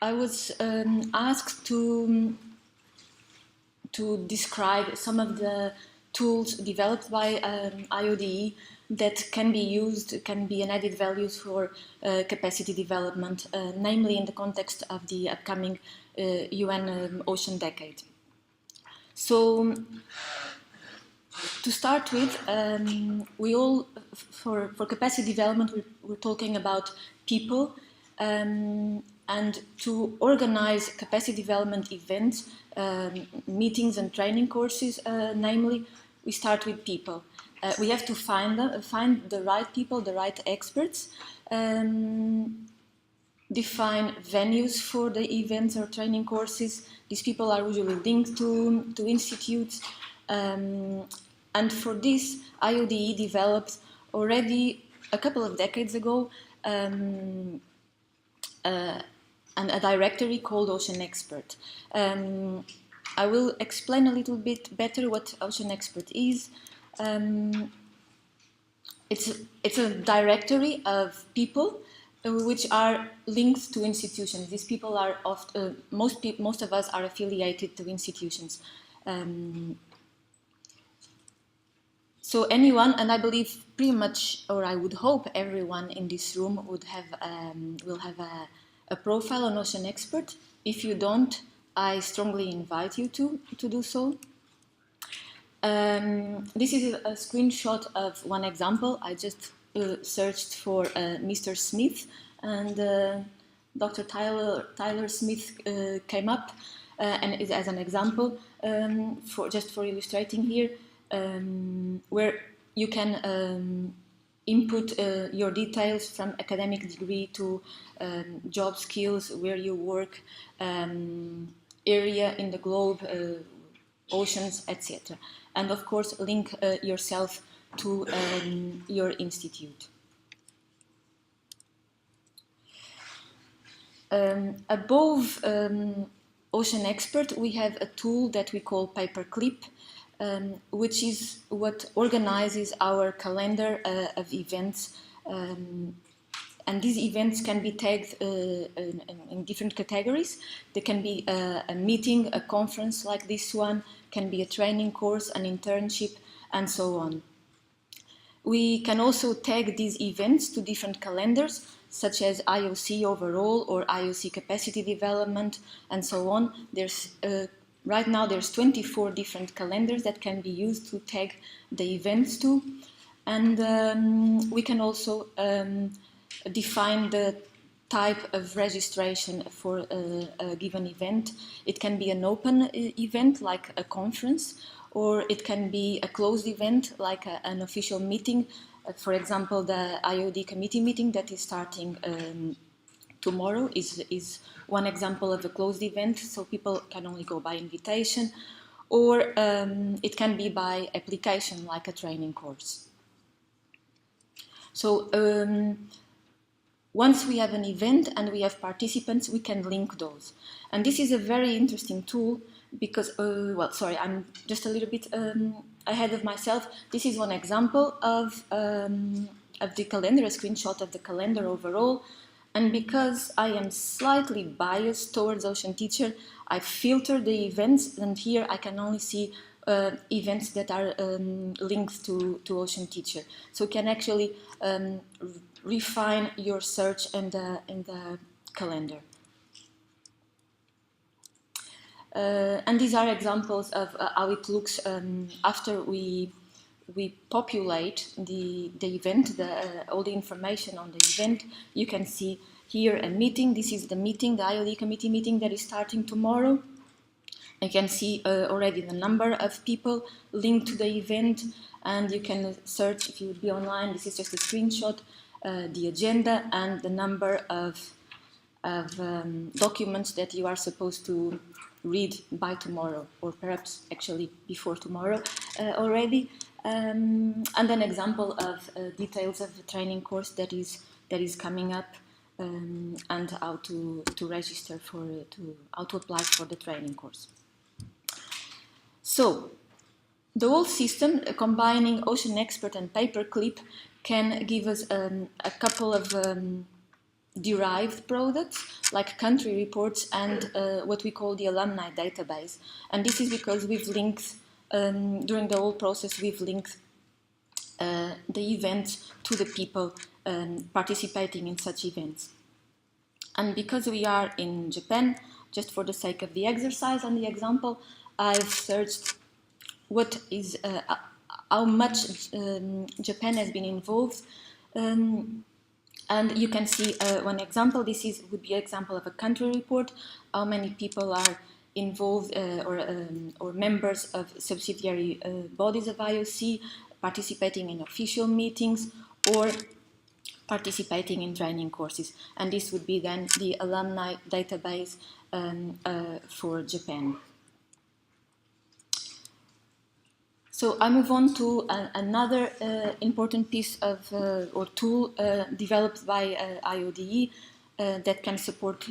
I was asked to describe some of the tools developed by IODE that can be used, can be an added values for capacity development, namely in the context of the upcoming UN Ocean Decade. So, to start with, we all, for capacity development, we're talking about people, and to organize capacity development events, meetings and training courses, namely, we start with people. We have to find the right people, the right experts, define venues for the events or training courses. These people are usually linked to institutes. And for this, IODE developed already a couple of decades ago a directory called Ocean Expert. I will explain a little bit better what Ocean Expert is. It's a directory of people which are linked to institutions. These people are most of us are affiliated to institutions. So anyone, and I believe pretty much, or I would hope everyone in this room would have will have a profile on Ocean Expert. If you don't, I strongly invite you to do so. This is a screenshot of one example. I just searched for Mr. Smith, and Dr. Tyler Smith came up, and is as an example for illustrating here, where you can input your details from academic degree to job skills, where you work, area in the globe, oceans, etc. And of course, link yourself to your institute. Above Ocean Expert, we have a tool that we call Paperclip, which is what organizes our calendar of events. And these events can be tagged in different categories. They can be a meeting, a conference like this one, can be a training course, an internship, and so on. We can also tag these events to different calendars, such as IOC overall or IOC capacity development, and so on. Right now there's 24 different calendars that can be used to tag the events to. And we can also define the type of registration for a given event. It can be an open event, like a conference, or it can be a closed event, like an official meeting. For example, the IOD committee meeting that is starting tomorrow is one example of a closed event, so people can only go by invitation, or it can be by application, like a training course. So once we have an event and we have participants, we can link those. And this is a very interesting tool because, well, sorry, I'm just a little bit ahead of myself. This is one example of the calendar, a screenshot of the calendar overall. And because I am slightly biased towards Ocean Teacher, I filtered the events, and here I can only see events that are linked to Ocean Teacher. So you can actually refine your search in the calendar. And these are examples of how it looks after we populate the event, all the information on the event. You can see here a meeting. This is the meeting, the IOD committee meeting that is starting tomorrow. You can see already the number of people linked to the event, and you can search, if you would be online, this is just a screenshot, the agenda and the number of documents that you are supposed to read by tomorrow, or perhaps actually before tomorrow already. And an example of details of the training course that is coming up, and how to register how to apply for the training course. So the whole system, combining Ocean Expert and Paperclip, can give us a couple of derived products like country reports and what we call the alumni database. And this is because we've linked, during the whole process, we've linked the events to the people participating in such events. And because we are in Japan, just for the sake of the exercise and the example, I've searched what is how much Japan has been involved, and you can see one example. This would be an example of a country report. How many people are involved or members of subsidiary bodies of IOC, participating in official meetings or participating in training courses. And this would be then the alumni database for Japan. So I move on to another important piece of or tool developed by IODE that can support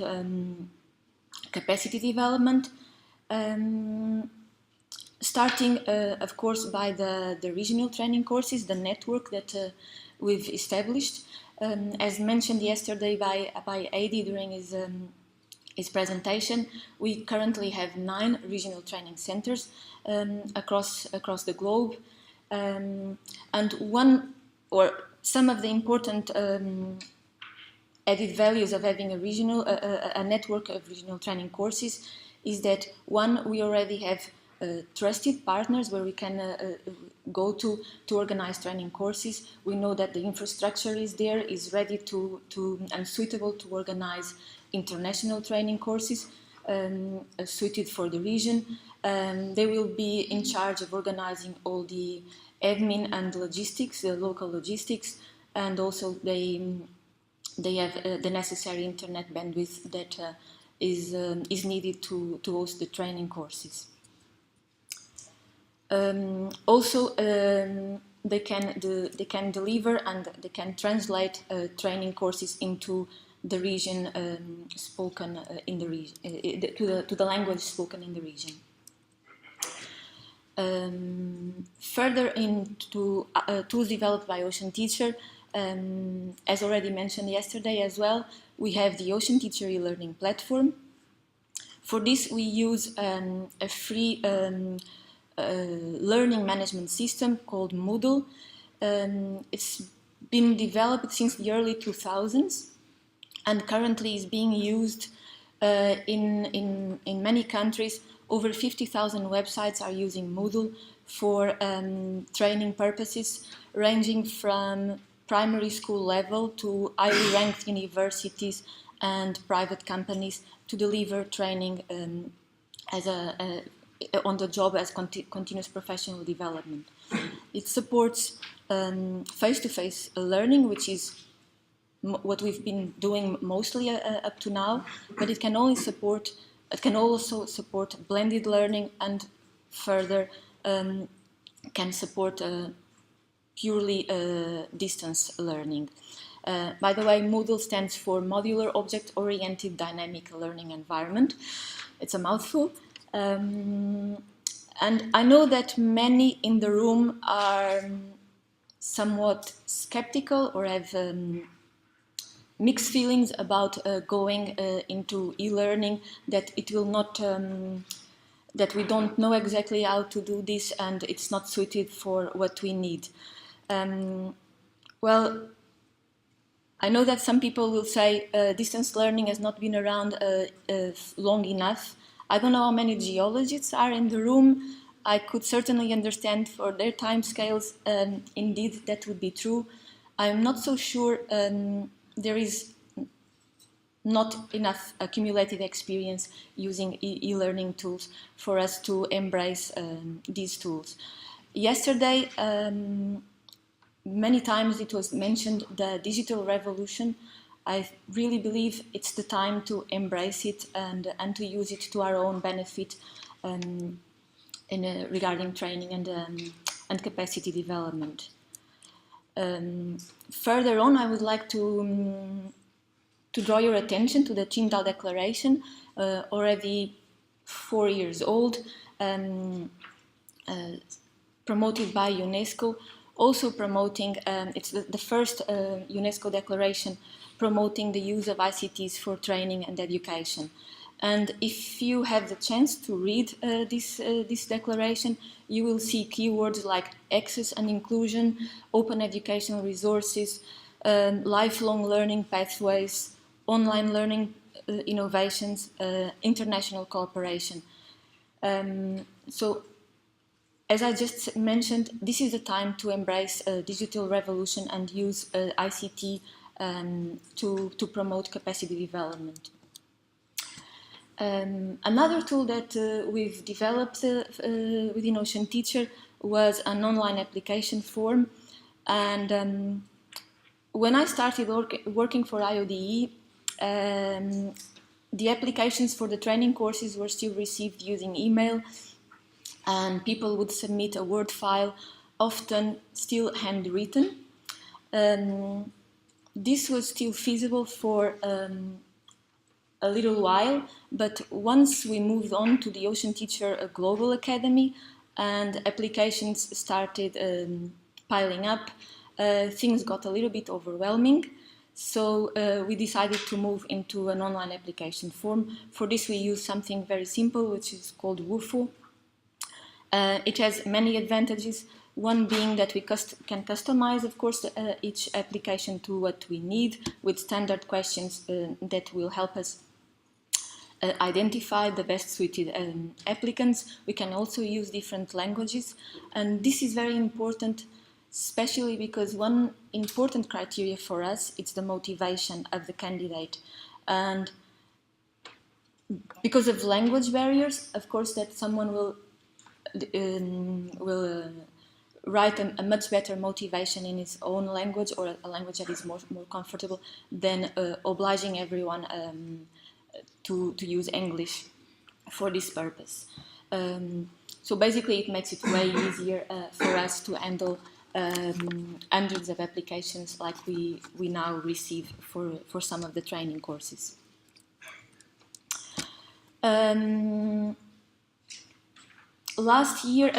capacity development, starting of course by the regional training courses, the network that we've established. As mentioned yesterday by Adi during his presentation, we currently have 9 regional training centers across the globe, and one or some of the important added values of having a network of regional training courses is that, one, we already have trusted partners where we can go to organize training courses. We know that the infrastructure is there, is ready to and suitable to organize international training courses suited for the region. They will be in charge of organizing all the admin and logistics, the local logistics, and also they have the necessary internet bandwidth that is needed to host the training courses. Also, they can deliver and they can translate training courses into the region spoken in the region, to the language spoken in the region. Further into tools developed by Ocean Teacher, as already mentioned yesterday as well, we have the Ocean Teacher e-learning platform. For this, we use a free learning management system called Moodle. It's been developed since the early 2000s and currently is being used in many countries. Over 50,000 websites are using Moodle for training purposes, ranging from primary school level to highly ranked universities and private companies to deliver training as on the job as continuous professional development. It supports face-to-face learning, which is what we've been doing mostly up to now, but it can also support blended learning and further can support purely distance learning. By the way, Moodle stands for Modular Object-Oriented Dynamic Learning Environment. It's a mouthful. And I know that many in the room are somewhat skeptical or have mixed feelings about going into e-learning, that it will not, that we don't know exactly how to do this and it's not suited for what we need. Well, I know that some people will say distance learning has not been around long enough. I don't know how many geologists are in the room. I could certainly understand for their timescales, indeed, that would be true. I'm not so sure there is not enough accumulated experience using e-learning tools for us to embrace these tools. Yesterday, many times it was mentioned the digital revolution. I really believe it's the time to embrace it and to use it to our own benefit regarding training and capacity development. Further on, I would like to draw your attention to the Qingdao Declaration, already 4 years old, promoted by UNESCO, also promoting, it's the first UNESCO declaration promoting the use of ICTs for training and education. And if you have the chance to read this declaration, you will see keywords like access and inclusion, open educational resources, lifelong learning pathways, online learning innovations, international cooperation. So, as I just mentioned, this is the time to embrace a digital revolution and use ICT to promote capacity development. Another tool that we've developed within Ocean Teacher was an online application form. And when I started working for IODE, the applications for the training courses were still received using email, and people would submit a Word file, often still handwritten. This was still feasible for a little while, but once we moved on to the Ocean Teacher Global Academy and applications started piling up, things got a little bit overwhelming. So we decided to move into an online application form. For this we use something very simple, which is called WUFO. It has many advantages, one being that we can customize, of course, each application to what we need, with standard questions that will help us identify the best suited applicants. We can also use different languages, and this is very important, especially because one important criteria for us is the motivation of the candidate. And because of language barriers, of course, that someone will write a much better motivation in his own language, or a language that is more comfortable, than obliging everyone to use English for this purpose. So basically it makes it way easier for us to handle hundreds of applications like we now receive for some of the training courses. Last year,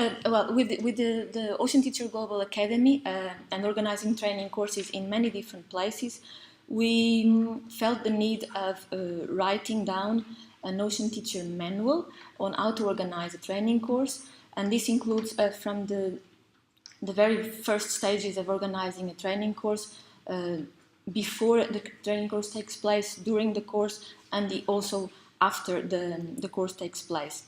with the Ocean Teacher Global Academy and organizing training courses in many different places, we felt the need of writing down an Ocean Teacher manual on how to organize a training course, and this includes from the very first stages of organizing a training course, before the training course takes place, during the course, and also after the course takes place.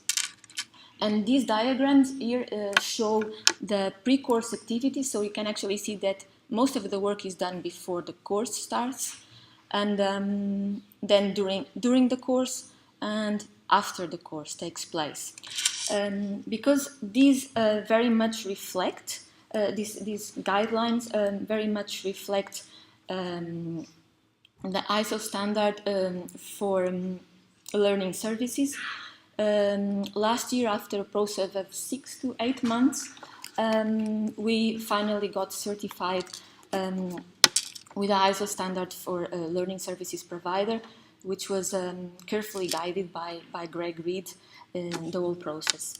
And these diagrams here show the pre-course activities, so you can actually see that most of the work is done before the course starts, and then during the course and after the course takes place. Because these very much reflect, these guidelines very much reflect the ISO standard for learning services. Last year, after a process of 6 to 8 months, we finally got certified with the ISO standard for learning services provider, which was carefully guided by Greg Reed in the whole process.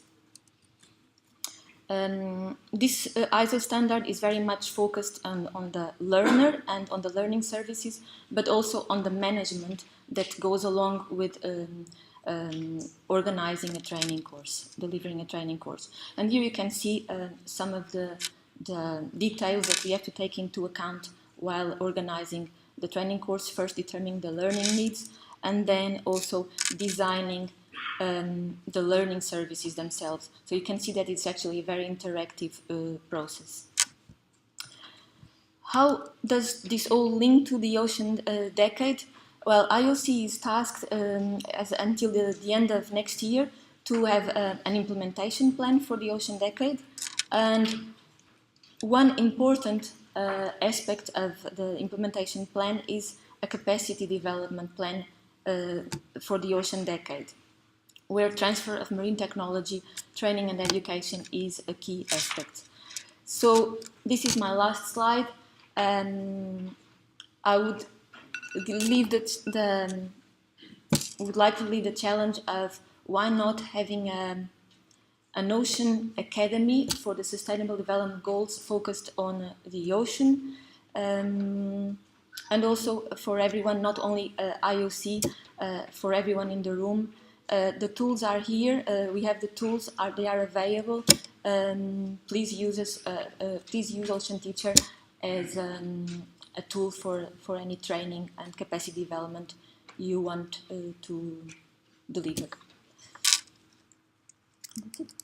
This ISO standard is very much focused on the learner and on the learning services, but also on the management that goes along with organizing a training course, delivering a training course. And here you can see some of the details that we have to take into account while organizing the training course. First, determining the learning needs, and then also designing the learning services themselves. So you can see that it's actually a very interactive process. How does this all link to the Ocean Decade? Well, IOC is tasked until the end of next year to have an implementation plan for the Ocean Decade. And one important aspect of the implementation plan is a capacity development plan for the Ocean Decade, where transfer of marine technology, training and education is a key aspect. So this is my last slide. I would like to leave the challenge of why not having an ocean academy for the Sustainable Development Goals focused on the ocean, and also for everyone, not only IOC, for everyone in the room. The tools are here. We have the tools. They are available. Please use Ocean Teacher as a tool for any training and capacity development you want to deliver. That's it.